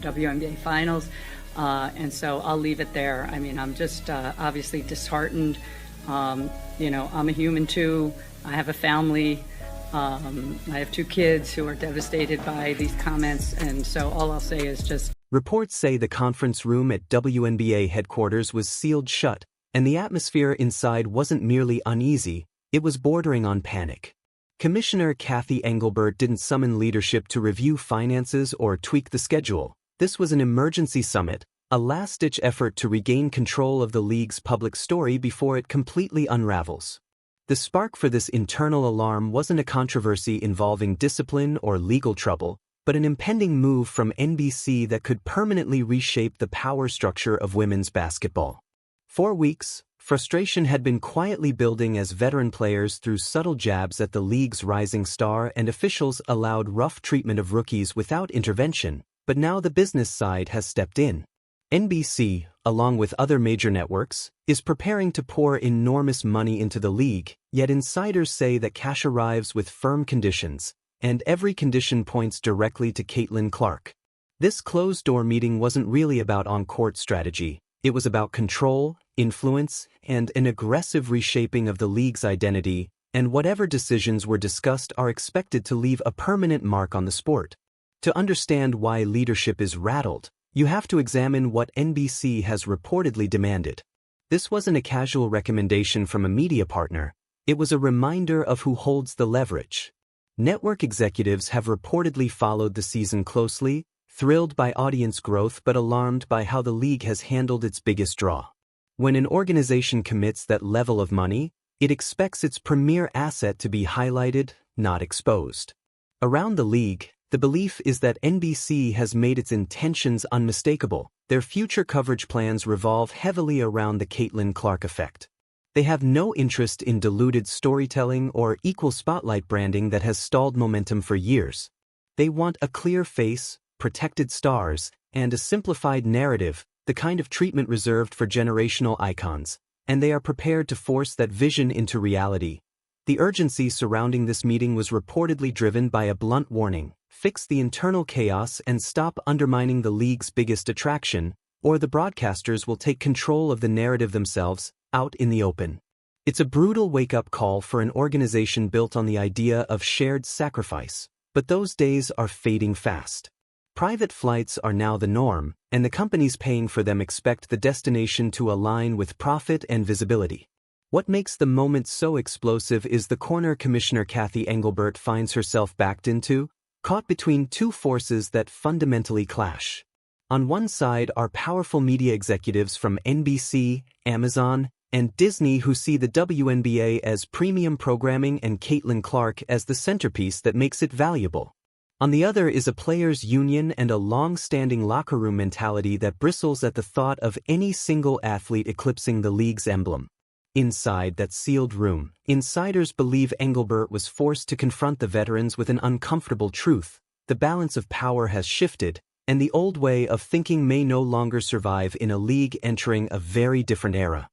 WNBA Finals. And so I'll leave it there. I mean, I'm just obviously disheartened. You know, I'm a human too. I have a family. I have 2 kids who are devastated by these comments. And so all I'll say is just... Reports say the conference room at WNBA headquarters was sealed shut, and the atmosphere inside wasn't merely uneasy, it was bordering on panic. Commissioner Cathy Engelbert didn't summon leadership to review finances or tweak the schedule. This was an emergency summit, a last-ditch effort to regain control of the league's public story before it completely unravels. The spark for this internal alarm wasn't a controversy involving discipline or legal trouble, but an impending move from NBC that could permanently reshape the power structure of women's basketball. For weeks, frustration had been quietly building as veteran players threw subtle jabs at the league's rising star and officials allowed rough treatment of rookies without intervention, but now the business side has stepped in. NBC, along with other major networks, is preparing to pour enormous money into the league, yet insiders say that cash arrives with firm conditions, and every condition points directly to Caitlin Clark. This closed-door meeting wasn't really about on-court strategy, it was about control, influence, and an aggressive reshaping of the league's identity, and whatever decisions were discussed are expected to leave a permanent mark on the sport. To understand why leadership is rattled, you have to examine what NBC has reportedly demanded. This wasn't a casual recommendation from a media partner, it was a reminder of who holds the leverage. Network executives have reportedly followed the season closely, thrilled by audience growth but alarmed by how the league has handled its biggest draw. When an organization commits that level of money, it expects its premier asset to be highlighted, not exposed. Around the league, the belief is that NBC has made its intentions unmistakable. Their future coverage plans revolve heavily around the Caitlin Clark effect. They have no interest in diluted storytelling or equal spotlight branding that has stalled momentum for years. They want a clear face, protected stars, and a simplified narrative, the kind of treatment reserved for generational icons, and they are prepared to force that vision into reality. The urgency surrounding this meeting was reportedly driven by a blunt warning: fix the internal chaos and stop undermining the league's biggest attraction, or the broadcasters will take control of the narrative themselves, out in the open. It's a brutal wake-up call for an organization built on the idea of shared sacrifice, but those days are fading fast. Private flights are now the norm, and the companies paying for them expect the destination to align with profit and visibility. What makes the moment so explosive is the corner Commissioner Cathy Engelbert finds herself backed into, caught between 2 forces that fundamentally clash. On one side are powerful media executives from NBC, Amazon, and Disney who see the WNBA as premium programming and Caitlin Clark as the centerpiece that makes it valuable. On the other is a players' union and a long-standing locker room mentality that bristles at the thought of any single athlete eclipsing the league's emblem. Inside that sealed room, insiders believe Engelbert was forced to confront the veterans with an uncomfortable truth: the balance of power has shifted, and the old way of thinking may no longer survive in a league entering a very different era.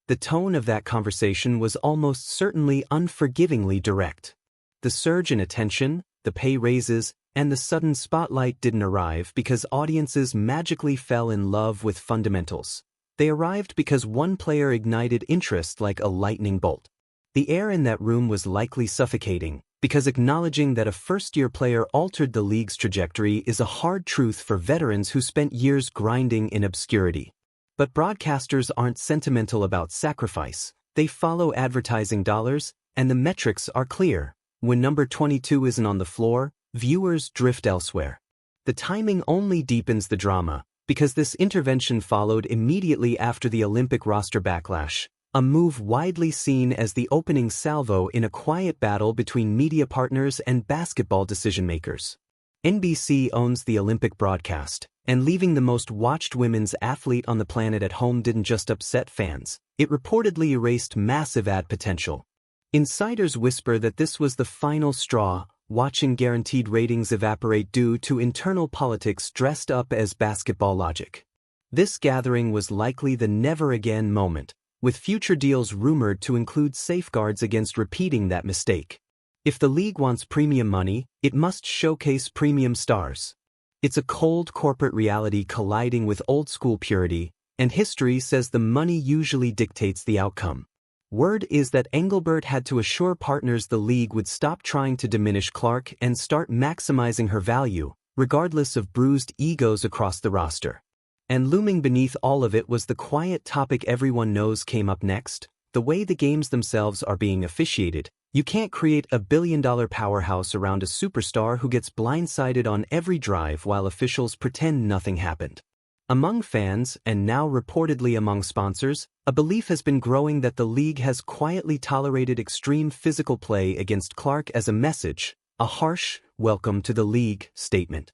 The tone of that conversation was almost certainly unforgivingly direct. The surge in attention, the pay raises, and the sudden spotlight didn't arrive because audiences magically fell in love with fundamentals. They arrived because one player ignited interest like a lightning bolt. The air in that room was likely suffocating, because acknowledging that a first-year player altered the league's trajectory is a hard truth for veterans who spent years grinding in obscurity. But broadcasters aren't sentimental about sacrifice. They follow advertising dollars, and the metrics are clear. When number 22 isn't on the floor, viewers drift elsewhere. The timing only deepens the drama, because this intervention followed immediately after the Olympic roster backlash, a move widely seen as the opening salvo in a quiet battle between media partners and basketball decision-makers. NBC owns the Olympic broadcast, and leaving the most watched women's athlete on the planet at home didn't just upset fans, it reportedly erased massive ad potential. Insiders whisper that this was the final straw, watching guaranteed ratings evaporate due to internal politics dressed up as basketball logic. This gathering was likely the never-again moment, with future deals rumored to include safeguards against repeating that mistake. If the league wants premium money, it must showcase premium stars. It's a cold corporate reality colliding with old-school purity, and history says the money usually dictates the outcome. Word is that Engelbert had to assure partners the league would stop trying to diminish Clark and start maximizing her value, regardless of bruised egos across the roster. And looming beneath all of it was the quiet topic everyone knows came up next: the way the games themselves are being officiated. You can't create a billion-dollar powerhouse around a superstar who gets blindsided on every drive while officials pretend nothing happened. Among fans, and now reportedly among sponsors, a belief has been growing that the league has quietly tolerated extreme physical play against Clark as a message, a harsh, welcome to the league statement.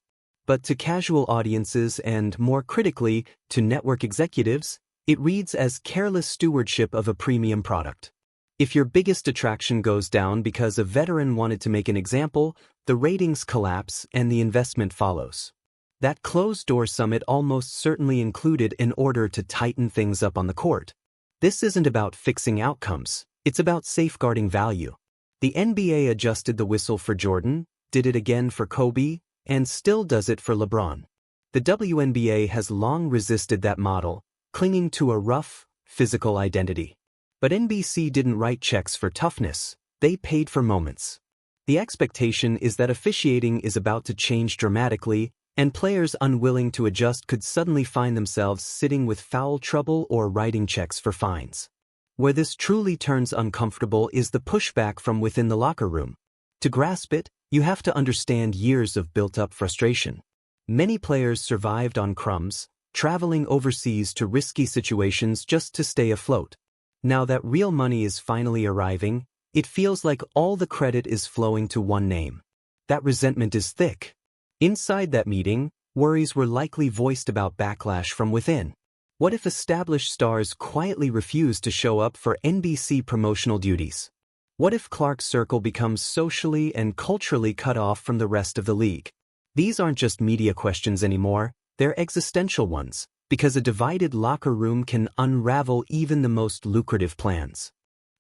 But to casual audiences and, more critically, to network executives, it reads as careless stewardship of a premium product. If your biggest attraction goes down because a veteran wanted to make an example, the ratings collapse and the investment follows. That closed-door summit almost certainly included an order to tighten things up on the court. This isn't about fixing outcomes, it's about safeguarding value. The NBA adjusted the whistle for Jordan, did it again for Kobe, and still does it for LeBron. The WNBA has long resisted that model, clinging to a rough, physical identity. But NBC didn't write checks for toughness, they paid for moments. The expectation is that officiating is about to change dramatically, and players unwilling to adjust could suddenly find themselves sitting with foul trouble or writing checks for fines. Where this truly turns uncomfortable is the pushback from within the locker room. To grasp it, you have to understand years of built-up frustration. Many players survived on crumbs, traveling overseas to risky situations just to stay afloat. Now that real money is finally arriving, it feels like all the credit is flowing to one name. That resentment is thick. Inside that meeting, worries were likely voiced about backlash from within. What if established stars quietly refuse to show up for NBC promotional duties? What if Clark's circle becomes socially and culturally cut off from the rest of the league? These aren't just media questions anymore, they're existential ones, because a divided locker room can unravel even the most lucrative plans.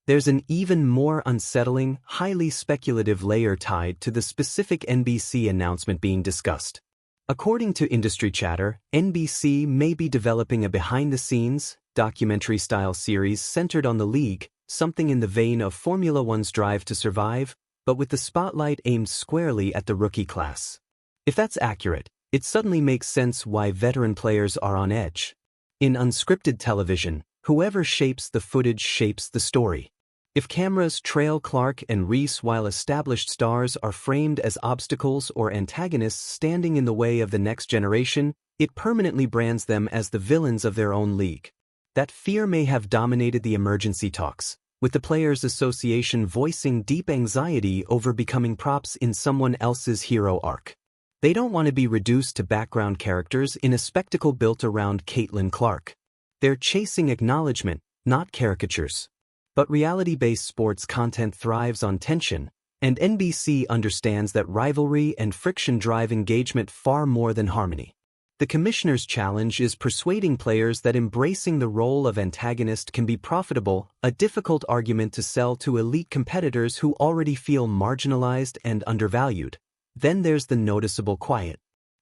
There's an even more unsettling, highly speculative layer tied to the specific NBC announcement being discussed. According to industry chatter, NBC may be developing a behind-the-scenes, documentary-style series centered on the league, something in the vein of Formula One's Drive to Survive, but with the spotlight aimed squarely at the rookie class. If that's accurate, it suddenly makes sense why veteran players are on edge. In unscripted television, whoever shapes the footage shapes the story. If cameras trail Clark and Reese while established stars are framed as obstacles or antagonists standing in the way of the next generation, it permanently brands them as the villains of their own league. That fear may have dominated the emergency talks, with the Players Association voicing deep anxiety over becoming props in someone else's hero arc. They don't want to be reduced to background characters in a spectacle built around Caitlin Clark. They're chasing acknowledgement, not caricatures. But reality-based sports content thrives on tension, and NBC understands that rivalry and friction drive engagement far more than harmony. The commissioner's challenge is persuading players that embracing the role of antagonist can be profitable, a difficult argument to sell to elite competitors who already feel marginalized and undervalued. Then there's the noticeable quiet.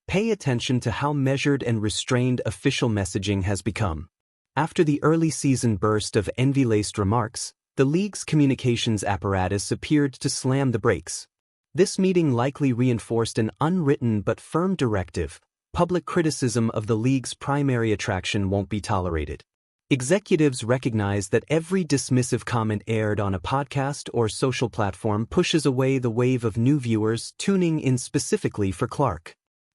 Pay attention to how measured and restrained official messaging has become. After the early season burst of envy-laced remarks, the league's communications apparatus appeared to slam the brakes. This meeting likely reinforced an unwritten but firm directive: public criticism of the league's primary attraction won't be tolerated. Executives recognize that every dismissive comment aired on a podcast or social platform pushes away the wave of new viewers tuning in specifically for Clark.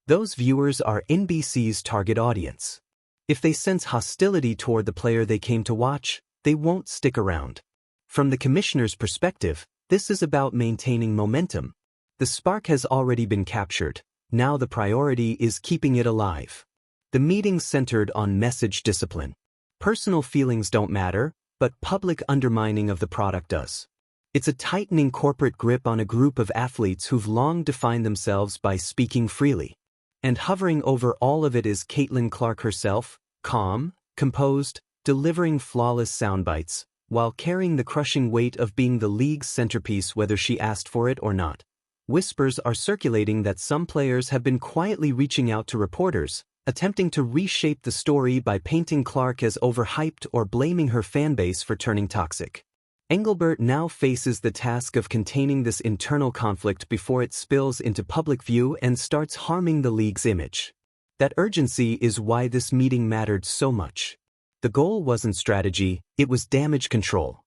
Those viewers are NBC's target audience. If they sense hostility toward the player they came to watch, they won't stick around. From the commissioner's perspective, this is about maintaining momentum. The spark has already been captured, now the priority is keeping it alive. The meeting centered on message discipline. Personal feelings don't matter, but public undermining of the product does. It's a tightening corporate grip on a group of athletes who've long defined themselves by speaking freely. And hovering over all of it is Caitlin Clark herself, calm, composed, delivering flawless soundbites, while carrying the crushing weight of being the league's centerpiece whether she asked for it or not. Whispers are circulating that some players have been quietly reaching out to reporters, attempting to reshape the story by painting Clark as overhyped or blaming her fanbase for turning toxic. Engelbert now faces the task of containing this internal conflict before it spills into public view and starts harming the league's image. That urgency is why this meeting mattered so much. The goal wasn't strategy, it was damage control.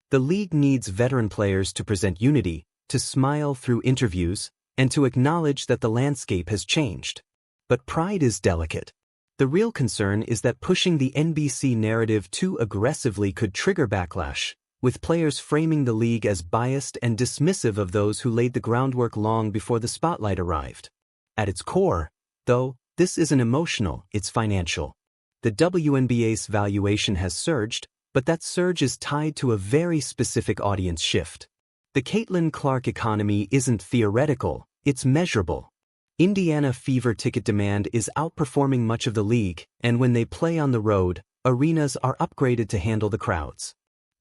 The league needs veteran players to present unity, to smile through interviews, and to acknowledge that the landscape has changed. But pride is delicate. The real concern is that pushing the NBC narrative too aggressively could trigger backlash, with players framing the league as biased and dismissive of those who laid the groundwork long before the spotlight arrived. At its core, though, this isn't emotional, it's financial. The WNBA's valuation has surged, but that surge is tied to a very specific audience shift. The Caitlin Clark economy isn't theoretical, it's measurable. Indiana Fever ticket demand is outperforming much of the league, and when they play on the road, arenas are upgraded to handle the crowds.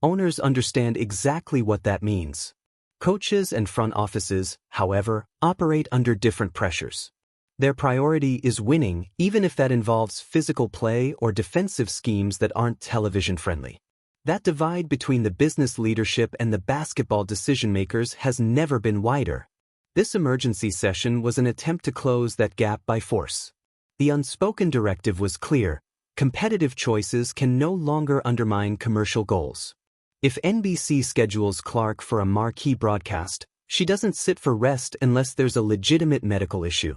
Owners understand exactly what that means. Coaches and front offices, however, operate under different pressures. Their priority is winning, even if that involves physical play or defensive schemes that aren't television-friendly. That divide between the business leadership and the basketball decision-makers has never been wider. This emergency session was an attempt to close that gap by force. The unspoken directive was clear: competitive choices can no longer undermine commercial goals. If NBC schedules Clark for a marquee broadcast, she doesn't sit for rest unless there's a legitimate medical issue.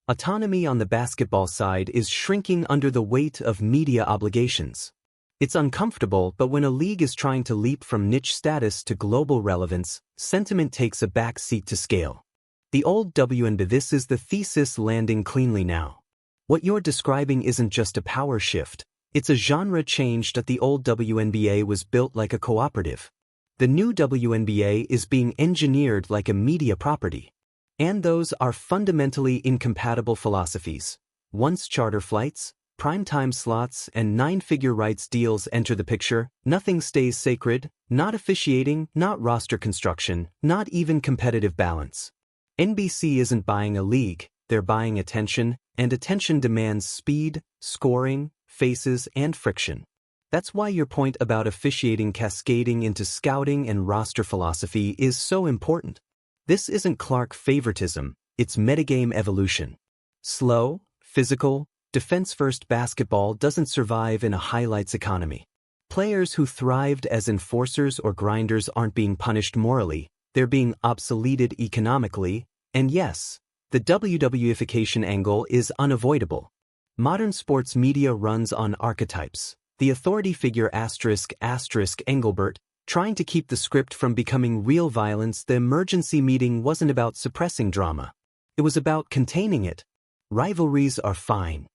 Autonomy on the basketball side is shrinking under the weight of media obligations. It's uncomfortable, but when a league is trying to leap from niche status to global relevance, sentiment takes a back seat to scale. The old WNBA, this is the thesis landing cleanly now. What you're describing isn't just a power shift, it's a genre change. That the old WNBA was built like a cooperative. The new WNBA is being engineered like a media property. And those are fundamentally incompatible philosophies. Once charter flights, primetime slots, and nine-figure rights deals enter the picture, nothing stays sacred, not officiating, not roster construction, not even competitive balance. NBC isn't buying a league, they're buying attention, and attention demands speed, scoring, faces, and friction. That's why your point about officiating cascading into scouting and roster philosophy is so important. This isn't Clark favoritism, it's metagame evolution. Slow, physical, defense-first basketball doesn't survive in a highlights economy. Players who thrived as enforcers or grinders aren't being punished morally, they're being obsoleted economically, and yes, the WWification angle is unavoidable. Modern sports media runs on archetypes. The authority figure *** Engelbert, trying to keep the script from becoming real violence. The emergency meeting wasn't about suppressing drama. It was about containing it. Rivalries are fine.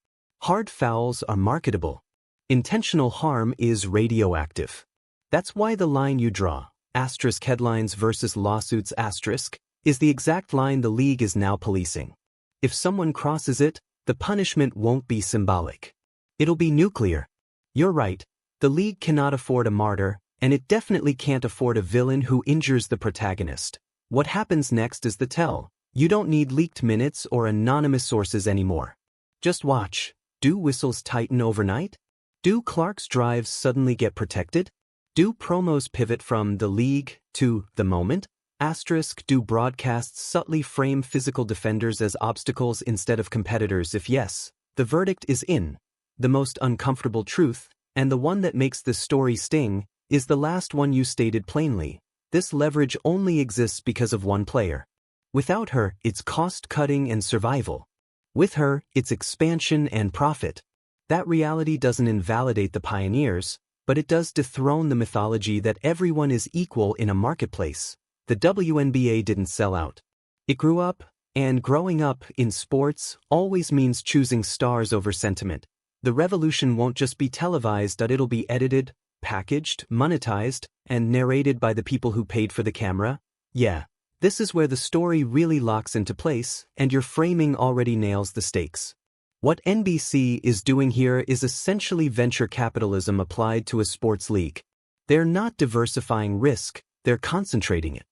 Hard fouls are marketable. Intentional harm is radioactive. That's why the line you draw, *headlines versus lawsuits *, is the exact line the league is now policing. If someone crosses it, the punishment won't be symbolic. It'll be nuclear. You're right, the league cannot afford a martyr, and it definitely can't afford a villain who injures the protagonist. What happens next is the tell. You don't need leaked minutes or anonymous sources anymore. Just watch. Do whistles tighten overnight? Do Clark's drives suddenly get protected? Do promos pivot from the league to the moment? *, do broadcasts subtly frame physical defenders as obstacles instead of competitors? If yes, the verdict is in. The most uncomfortable truth, and the one that makes this story sting, is the last one you stated plainly. This leverage only exists because of one player. Without her, it's cost-cutting and survival. With her, it's expansion and profit. That reality doesn't invalidate the pioneers, but it does dethrone the mythology that everyone is equal in a marketplace. The WNBA didn't sell out. It grew up, and growing up in sports always means choosing stars over sentiment. The revolution won't just be televised, it'll be edited, packaged, monetized, and narrated by the people who paid for the camera. Yeah. This is where the story really locks into place, and your framing already nails the stakes. What NBC is doing here is essentially venture capitalism applied to a sports league. They're not diversifying risk, they're concentrating it.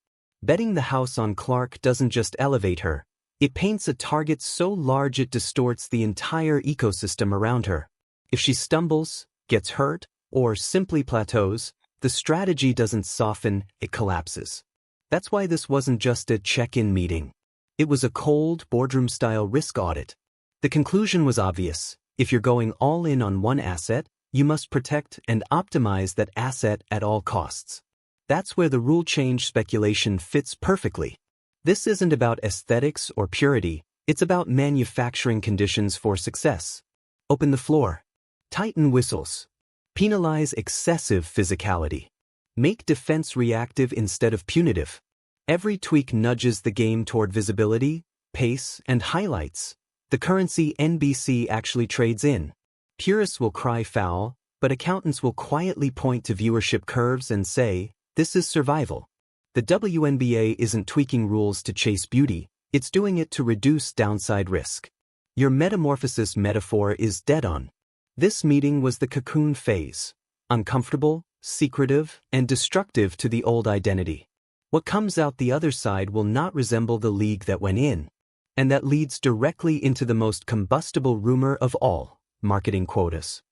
Betting the house on Clark doesn't just elevate her, it paints a target so large it distorts the entire ecosystem around her. If she stumbles, gets hurt, or simply plateaus, the strategy doesn't soften, it collapses. That's why this wasn't just a check-in meeting. It was a cold, boardroom-style risk audit. The conclusion was obvious. If you're going all in on one asset, you must protect and optimize that asset at all costs. That's where the rule change speculation fits perfectly. This isn't about aesthetics or purity, it's about manufacturing conditions for success. Open the floor. Tighten whistles. Penalize excessive physicality. Make defense reactive instead of punitive. Every tweak nudges the game toward visibility, pace, and highlights. The currency NBC actually trades in. Purists will cry foul, but accountants will quietly point to viewership curves and say, this is survival. The WNBA isn't tweaking rules to chase beauty, it's doing it to reduce downside risk. Your metamorphosis metaphor is dead on. This meeting was the cocoon phase. Uncomfortable, secretive, and destructive to the old identity. What comes out the other side will not resemble the league that went in. And that leads directly into the most combustible rumor of all, marketing quotas.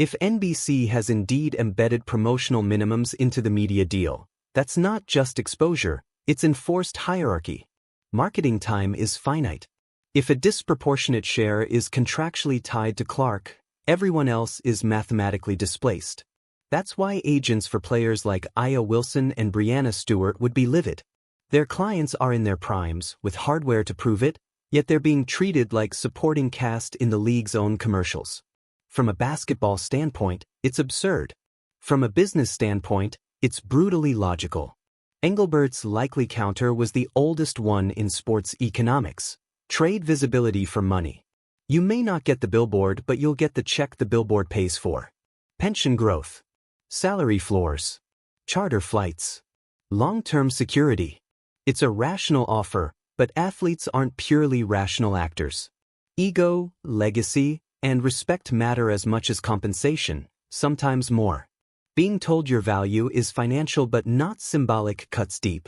If NBC has indeed embedded promotional minimums into the media deal, that's not just exposure, it's enforced hierarchy. Marketing time is finite. If a disproportionate share is contractually tied to Clark, everyone else is mathematically displaced. That's why agents for players like Aya Wilson and Brianna Stewart would be livid. Their clients are in their primes, with hardware to prove it, yet they're being treated like supporting cast in the league's own commercials. From a basketball standpoint, it's absurd. From a business standpoint, it's brutally logical. Engelbert's likely counter was the oldest one in sports economics. Trade visibility for money. You may not get the billboard, but you'll get the check the billboard pays for. Pension growth. Salary floors. Charter flights. Long-term security. It's a rational offer, but athletes aren't purely rational actors. Ego, legacy, and respect matter as much as compensation, sometimes more. Being told your value is financial but not symbolic cuts deep.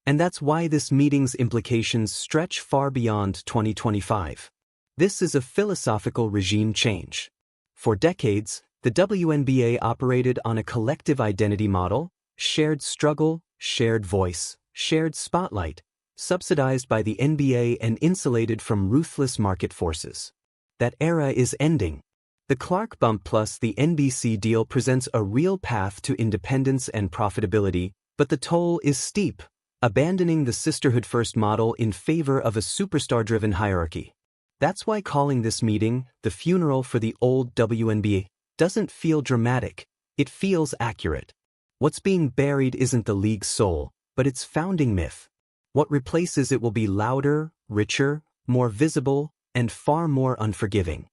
And that's why this meeting's implications stretch far beyond 2025. This is a philosophical regime change. For decades, the WNBA operated on a collective identity model, shared struggle, shared voice, shared spotlight, subsidized by the NBA and insulated from ruthless market forces. That era is ending. The Clark bump plus the NBC deal presents a real path to independence and profitability, but the toll is steep, abandoning the sisterhood-first model in favor of a superstar-driven hierarchy. That's why calling this meeting the funeral for the old WNBA doesn't feel dramatic, it feels accurate. What's being buried isn't the league's soul, but its founding myth. What replaces it will be louder, richer, more visible, and far more unforgiving.